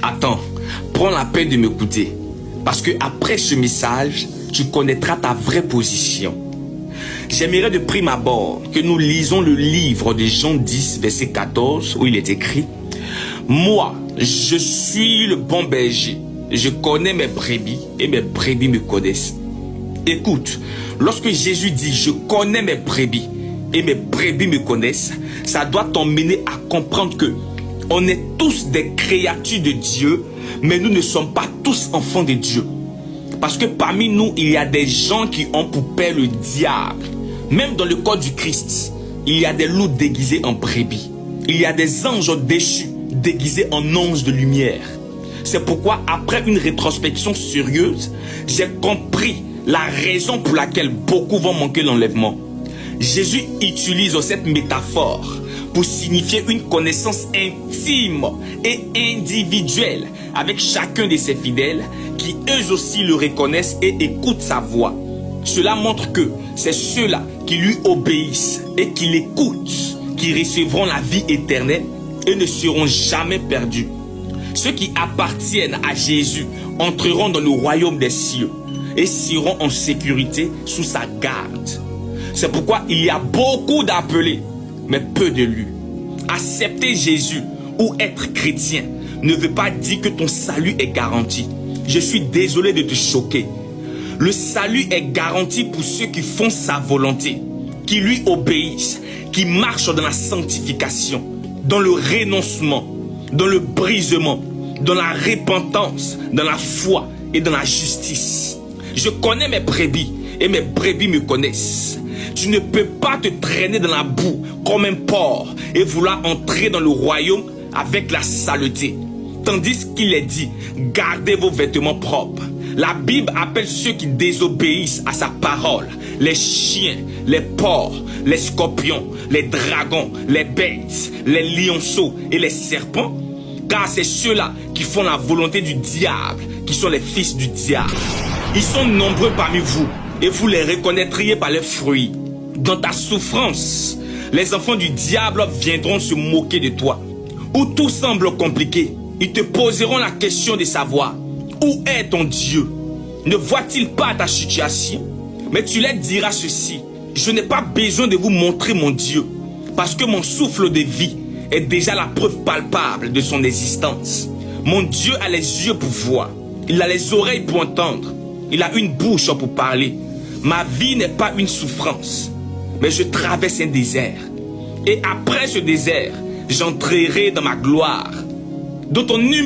Attends, prends la peine de m'écouter. Parce que après ce message, tu connaîtras ta vraie position. J'aimerais de prime abord que nous lisons le livre de Jean 10, verset 14, où il est écrit: Moi, je suis le bon berger. Je connais mes brebis et mes brebis me connaissent. Écoute, lorsque Jésus dit « Je connais mes brebis et mes brebis me connaissent », ça doit t'emmener à comprendre que on est tous des créatures de Dieu, mais nous ne sommes pas tous enfants de Dieu. Parce que parmi nous, il y a des gens qui ont pour père le diable. Même dans le corps du Christ, il y a des loups déguisés en brebis. Il y a des anges déchus déguisés en anges de lumière. C'est pourquoi, après une rétrospection sérieuse, j'ai compris la raison pour laquelle beaucoup vont manquer l'enlèvement. Jésus utilise cette métaphore pour signifier une connaissance intime et individuelle avec chacun de ses fidèles qui eux aussi le reconnaissent et écoutent sa voix. Cela montre que c'est ceux-là qui lui obéissent et qui l'écoutent qui recevront la vie éternelle et ne seront jamais perdus. Ceux qui appartiennent à Jésus entreront dans le royaume des cieux et seront en sécurité sous sa garde. C'est pourquoi il y a beaucoup d'appelés, mais peu d'élus. Accepter Jésus ou être chrétien ne veut pas dire que ton salut est garanti. Je suis désolé de te choquer. Le salut est garanti pour ceux qui font sa volonté, qui lui obéissent, qui marchent dans la sanctification, dans le renoncement, dans le brisement, dans la repentance, dans la foi et dans la justice. Je connais mes brebis et mes brebis me connaissent. Tu ne peux pas te traîner dans la boue comme un porc et vouloir entrer dans le royaume avec la saleté. Tandis qu'il est dit, gardez vos vêtements propres. La Bible appelle ceux qui désobéissent à sa parole les chiens, les porcs, les scorpions, les dragons, les bêtes, les lionceaux et les serpents. Car c'est ceux-là qui font la volonté du diable, qui sont les fils du diable. Ils sont nombreux parmi vous et vous les reconnaîtriez par leurs fruits. Dans ta souffrance, les enfants du diable viendront se moquer de toi. Où tout semble compliqué, ils te poseront la question de savoir où est ton Dieu. Ne voit-il pas ta situation? Mais tu leur diras ceci: je n'ai pas besoin de vous montrer mon Dieu, parce que mon souffle de vie est déjà la preuve palpable de son existence. Mon Dieu a les yeux pour voir, il a les oreilles pour entendre, il a une bouche pour parler. Ma vie n'est pas une souffrance, mais je traverse un désert. Et après ce désert, j'entrerai dans ma gloire. Dans ton